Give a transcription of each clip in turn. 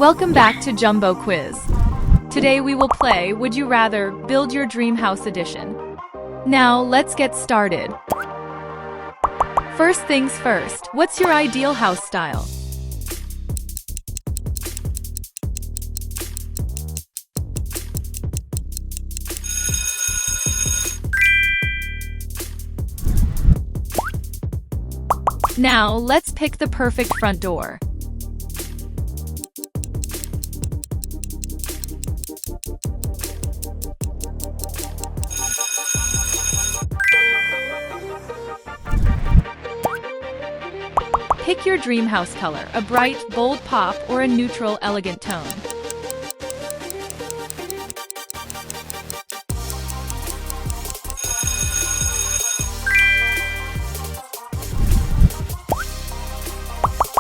Welcome back to Jumbo Quiz. Today we will play Would You Rather Build Your Dream House Edition. Now let's get started. First things first, what's your ideal house style? Now let's pick the perfect front door. Pick your dream house color, a bright, bold pop or a neutral, elegant tone.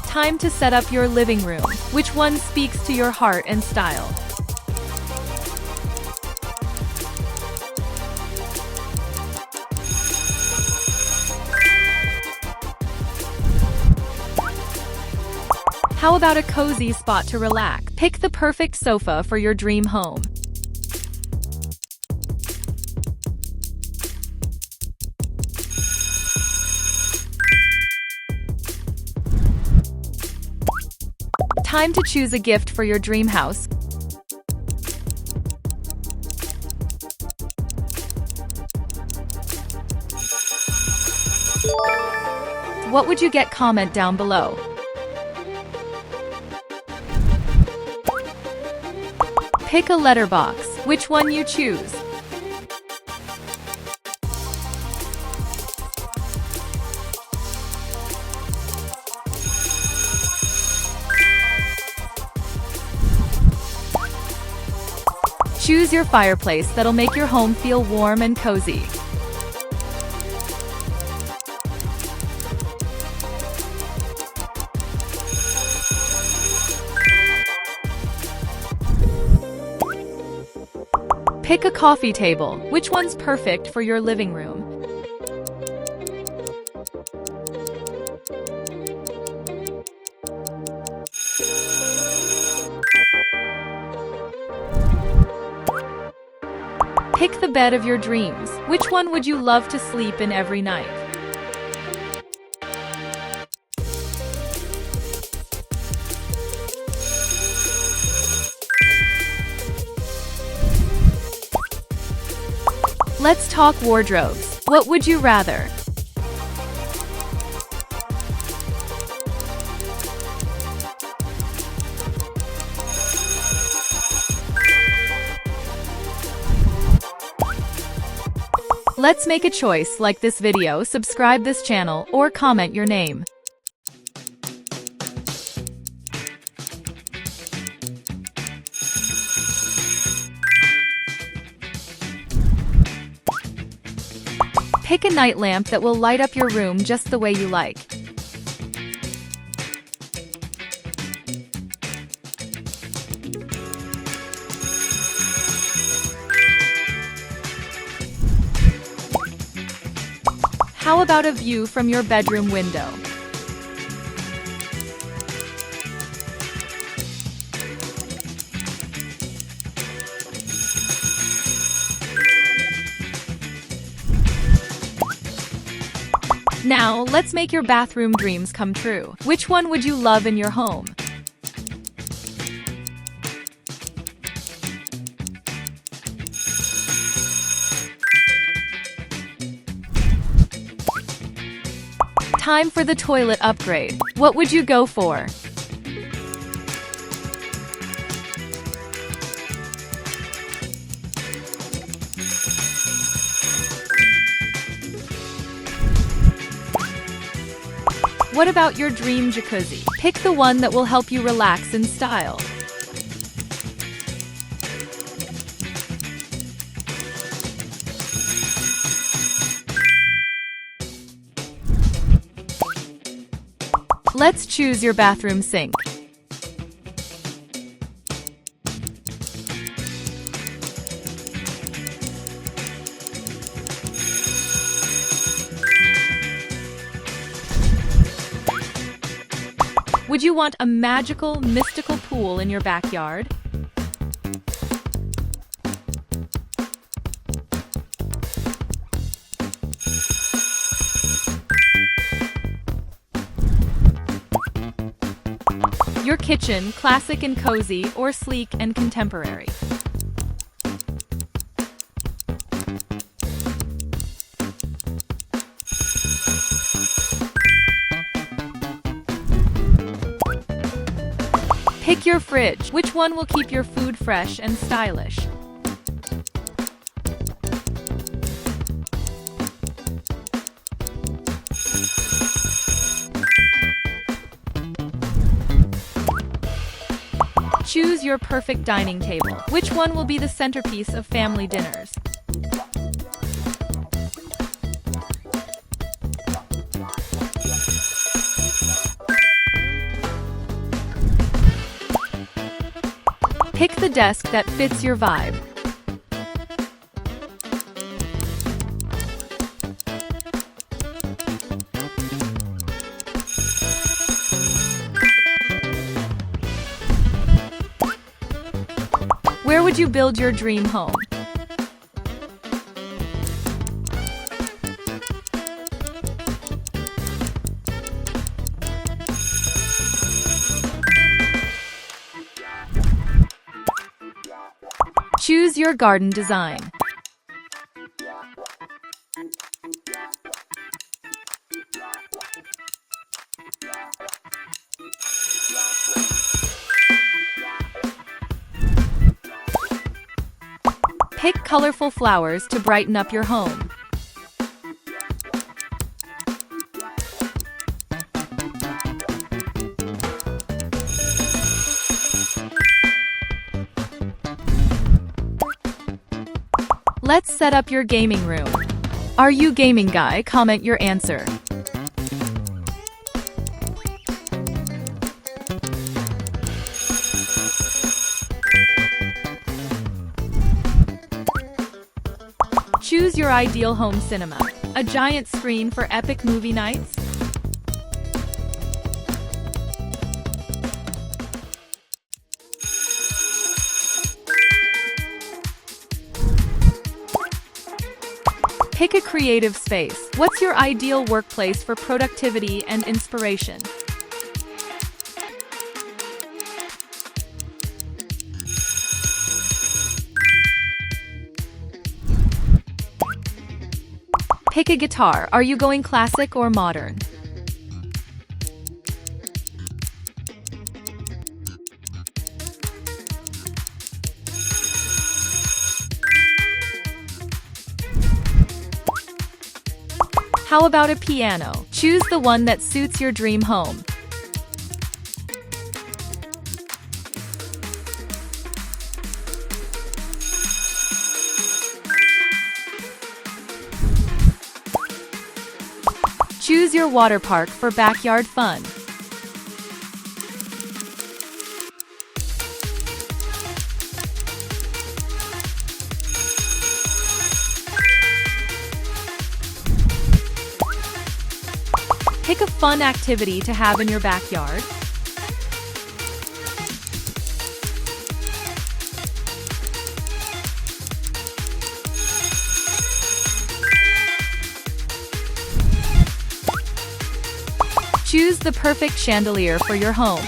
Time to set up your living room. Which one speaks to your heart and style? How about a cozy spot to relax? Pick the perfect sofa for your dream home. Time to choose a gift for your dream house. What would you get? Comment down below. Pick a letterbox. Which one you choose? Choose your fireplace that'll make your home feel warm and cozy. Pick a coffee table. Which one's perfect for your living room? Pick the bed of your dreams. Which one would you love to sleep in every night? Let's talk wardrobes. What would you rather? Let's make a choice. Like this video, subscribe this channel, or comment your name. Pick a night lamp that will light up your room just the way you like. How about a view from your bedroom window? Now, let's make your bathroom dreams come true. Which one would you love in your home? Time for the toilet upgrade. What would you go for? What about your dream jacuzzi? Pick the one that will help you relax in style. Let's choose your bathroom sink. Would you want a magical, mystical pool in your backyard? Your kitchen, classic and cozy, or sleek and contemporary? Pick your fridge. Which one will keep your food fresh and stylish? Choose your perfect dining table. Which one will be the centerpiece of family dinners? Pick the desk that fits your vibe. Where would you build your dream home? Choose your garden design. Pick colorful flowers to brighten up your home. Let's set up your gaming room. Are you gaming guy? Comment your answer. Choose your ideal home cinema. A giant screen for epic movie nights? Pick a creative space. What's your ideal workplace for productivity and inspiration? Pick a guitar. Are you going classic or modern? How about a piano? Choose the one that suits your dream home. Choose your water park for backyard fun. Pick a fun activity to have in your backyard. Choose the perfect chandelier for your home.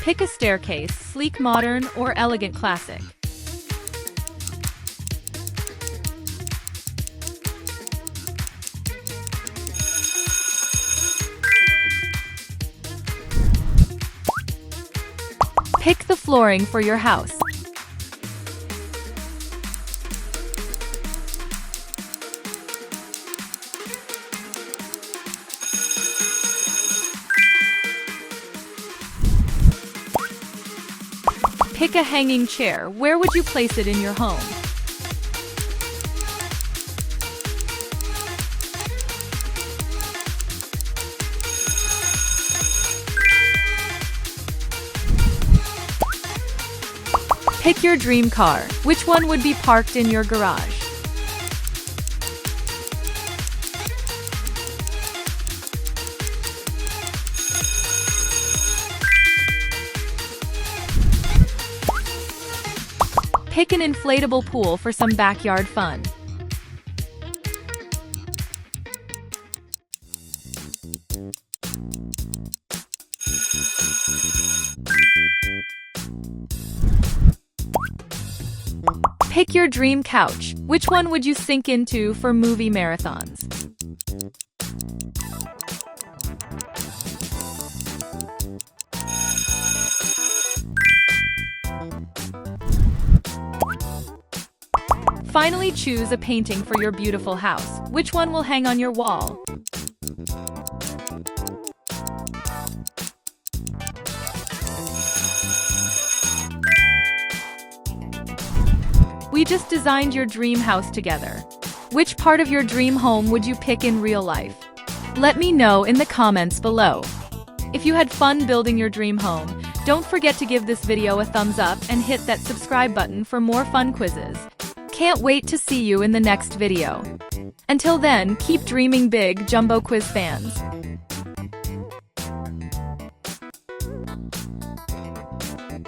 Pick a staircase, sleek modern or elegant classic. Pick the flooring for your house. Pick a hanging chair. Where would you place it in your home? Pick your dream car. Which one would be parked in your garage? Pick an inflatable pool for some backyard fun. Pick your dream couch. Which one would you sink into for movie marathons? Finally, choose a painting for your beautiful house. Which one will hang on your wall? We just designed your dream house together. Which part of your dream home would you pick in real life? Let me know in the comments below. If you had fun building your dream home, don't forget to give this video a thumbs up and hit that subscribe button for more fun quizzes. Can't wait to see you in the next video. Until then, keep dreaming big, Jumbo Quiz fans.